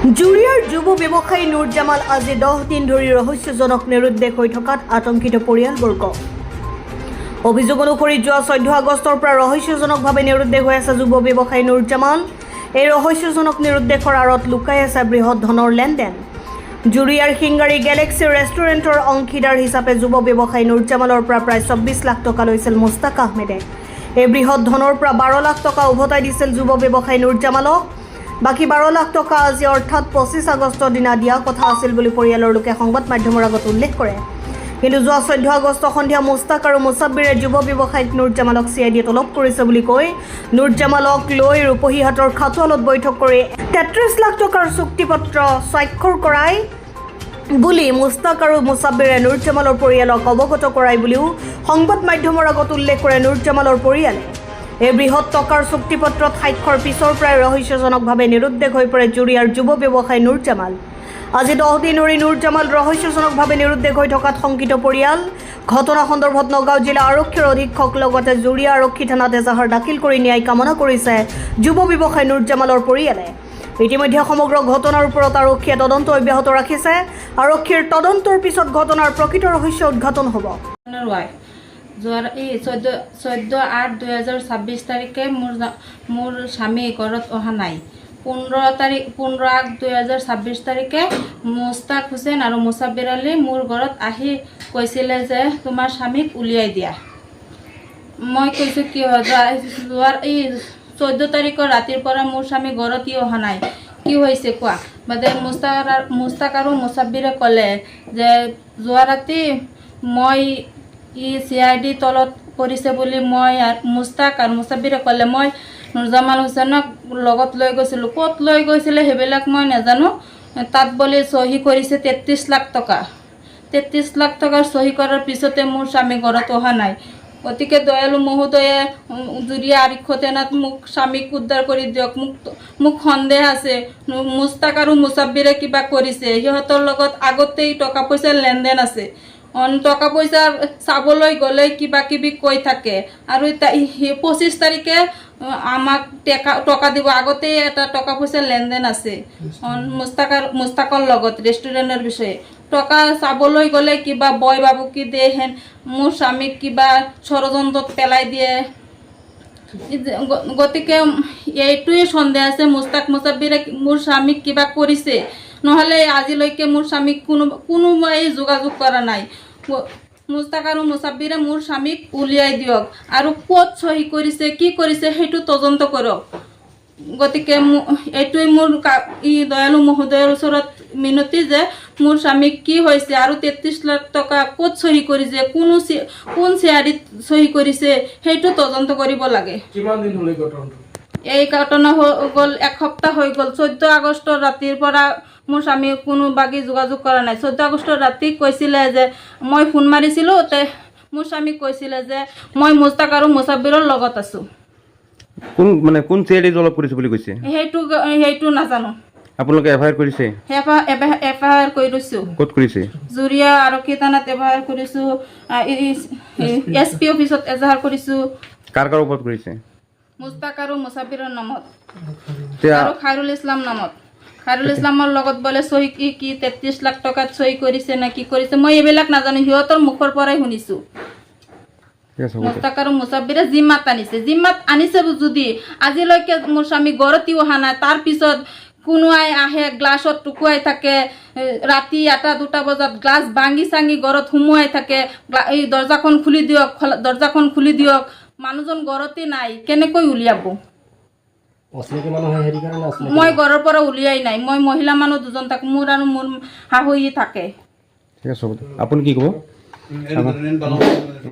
জুৰিয়াৰ যুৱ ব্যৱসায়ী নুৰ জামাল আজি 10 দিন ধৰি ৰহস্যজনক নিৰুদ্দেশ হৈ থকাত আতংকিত পৰিয়ালবৰ্গ। অভিযোগ অনুসৰি যোৱা 14 আগষ্টৰ পৰা ৰহস্যজনকভাৱে নিৰুদ্দেশ হৈ আছে যুৱ ব্যৱসায়ী নুৰ জামাল। এই ৰহস্যজনক নিৰুদ্দেশৰ আঁৰত লুকাই আছে বৃহৎ ধনৰ লেনদেন। জুৰিয়াৰ সিংগাৰী গেলেক্সি ৰেষ্টুৰেণ্টৰ অংশীদাৰ হিচাপে যুৱ ব্যৱসায়ী নুৰ জামালৰ পৰা প্ৰায় 24 লাখ টকা লৈছিল মুস্তাক আহমেদে। এই বৃহৎ ধনৰ পৰা 12 লাখ টকা উভতাই দিছিল যুৱ ব্যৱসায়ী নুৰ জামালক। বাকী 12 লাখ টকা আজি অৰ্থাৎ 25 আগষ্টৰ দিনা দিয়া কথা আছিল বুলি পৰিয়ালৰ লোকে সংবাদ মাধ্যমৰ আগত উল্লেখ কৰে। কিন্তু যোৱা 14 আগষ্ট সন্ধিয়া মুস্তাক আৰু মুছাব্বিৰে যুৱ ব্যৱসায়ীক নুৰ জামালক চিআইডিয়ে তলব কৰিছে বুলি কৈ নুৰ জামালক লৈ ৰূপহীহাটৰ খাটোৱালত বৈঠক কৰি 33 লাখ টকাৰ চুক্তিপত্ৰ স্বাক্ষৰ কৰাই বুলি মুস্তাক আৰু মুছাব্বিৰে নুৰ জামালৰ পৰিয়ালক অৱগত কৰাই বুলিও সংবাদ মাধ্যমৰ আগত উল্লেখ কৰে নুৰ জামালৰ পৰিয়ালে। এই বৃহৎ টকাৰ চুক্তিপত্ৰত স্বাক্ষৰ পিছৰ পৰাই ৰহস্যজনকভাৱে নিৰুদ্দেশ হৈ পৰে জুৰিয়াৰ যুৱ ব্যৱসায়ী নুৰ জামাল। আজি 10 দিন ধৰি নুৰ জামাল ৰহস্যজনকভাৱে নিৰুদ্দেশ হৈ থকাত শংকিত পৰিয়াল। ঘটনা সন্দৰ্ভত নগাঁও জিলা আৰক্ষীৰ অধীক্ষক লগতে জুৰিয়া আৰক্ষী থানাত এজাহাৰ দাখিল কৰি ন্যায় কামনা কৰিছে যুৱ ব্যৱসায়ী নুৰ জামালৰ পৰিয়ালে। ইতিমধ্যে সমগ্ৰ ঘটনাৰ ওপৰত আৰক্ষীয়ে তদন্ত অব্যাহত ৰাখিছে। আৰক্ষীৰ তদন্তৰ পিছত ঘটনাৰ প্ৰকৃত ৰহস্য উদ্ঘাটন হ'ব। যোৱাৰ এই 14/8/2026 তাৰিখে মোৰ স্বামী ঘৰত অহা নাই। 15/8/2026 তাৰিখে মুস্তাক হুছেইন আৰু মুছাব্বিৰ আলী মোৰ ঘৰত আহি কৈছিলে যে তোমাৰ স্বামীক উলিয়াই দিয়া। মই কৈছোঁ কি যোৱাৰ এই 14 তাৰিখৰ ৰাতিৰ পৰা মোৰ স্বামী ঘৰত অহা নাই, কি হৈছে কোৱা। বাদে মুস্তাক আৰু মুছাব্বিৰে ক'লে যে যোৱা ৰাতি মই CID তলত পৰিছে বুলি মই মুস্তাক আৰু মুছাব্বিৰে ক'লে। মই নুৰ জামাল হুছেইনক লগত লৈ গৈছিলোঁ, ক'ত লৈ গৈছিলে সেইবিলাক মই নাজানো। তাত বুলি চহী কৰিছে 33 লাখ টকা। 33 লাখ টকাৰ চহী কৰাৰ পিছতে মোৰ স্বামী ঘৰত অহা নাই। গতিকে দয়ালু মহোদয়ে জুৰিয়া আৰক্ষী থানাত মোক স্বামীক উদ্ধাৰ কৰি দিয়ক। মোক সন্দেহ আছে মুস্তাক আৰু মুছাব্বিৰে কিবা কৰিছে। সিহঁতৰ লগত আগতেই টকা পইচাৰ লেনদেন আছে। টকা পইচা চাবলৈ গ'লে কিবা কিবি কৈ থাকে আৰু 25 তাৰিখে আমাক টকা দিব। আগতেই এটা টকা পইচাৰ লেনদেন আছে মুস্তাকৰ লগত ৰেষ্টুৰেণ্টৰ বিষয়ে। টকা চাবলৈ গ'লে কিবা বয় বাবুকি দিয়ে হেন মোৰ স্বামীক কিবা ষড়যন্ত্ৰত পেলাই দিয়ে। গতিকে এইটোৱে সন্দেহ আছে মুস্তাক মুছাব্বিৰে মোৰ স্বামীক কিবা কৰিছে, নহ'লে আজিলৈকে মোৰ স্বামীক কোনোবাই যোগাযোগ কৰা নাই। মুস্তাক আৰু মুছাব্বিৰে মোৰ স্বামীক উলিয়াই দিয়ক আৰু ক'ত চহী কৰিছে কি কৰিছে সেইটো তদন্ত কৰক। গতিকে এইটোৱে মোৰ দয়ালু মহোদয়ৰ ওচৰত মিনতি যে মোৰ স্বামীক কি হৈছে আৰু 33 লাখ টকা ক'ত চহী কৰিছে, কোন চিআইডিত চহী কৰিছে সেইটো তদন্ত কৰিব লাগে। কিমান দিন হ'ল এই ঘটনাটো? এই ঘটনা গ'ল 1 সপ্তাহ হৈ গ'ল। 14 আগষ্টৰ ৰাতিৰ পৰা মোৰ স্বামী কোনো বাকী যোগাযোগ কৰা নাই। 14 আগষ্টৰ ৰাতি কৈছিলে যে মই ফোন মাৰিছিলোঁ, মোৰ স্বামী কৈছিলে যে মই মুস্তাক আৰু মুছাব্বিৰৰ লগত আছোঁ। কোন চিআইডি তলব কৰিছে বুলি কৈছে? সেইটো নাজানো। আপোনালোকে এফআইআৰ কৰিছে? এফআইআৰ কৰিছোঁ। ক'ত কৰিছে? জুৰিয়া আৰক্ষী থানাত এফআইআৰ কৰিছোঁ, SP অফিচত এজাহাৰ কৰিছোঁ। কাৰ ওপৰত কৰিছে? মুস্তাক আৰু মুছাব্বিৰৰ নামত আৰু খাইৰুল ইছলাম নামত। খাইৰুল ইছলামৰ লগত বোলে চহী কি 33 লাখ টকাত চহী কৰিছে নে কি কৰিছে মই এইবিলাক নাজানো, সিহঁতৰ মুখৰ পৰাই শুনিছোঁ। মুস্তাক আৰু মুছাব্বিৰে জিম্মাত আনিছে যদি আজিলৈকে মোৰ স্বামী ঘৰতে অহা নাই। তাৰপিছত কোনোৱাই আহে গ্লাছত টুকুৱাই থাকে, ৰাতি 1-2 বজাত গ্লাছ ভাঙি চাঙি ঘৰত সোমোৱাই থাকে। এই দৰ্জাখন খুলি দিয়ক। মানুহজন ঘৰতে নাই, কেনেকৈ উলিয়াব? মই ঘৰৰ পৰা উলিয়াই নাই। মই মহিলা মানুহ 2জন থাকোঁ, মোৰ আৰু মোৰ শাহুই থাকে। ঠিক আছে, আপুনি কি ক'ব?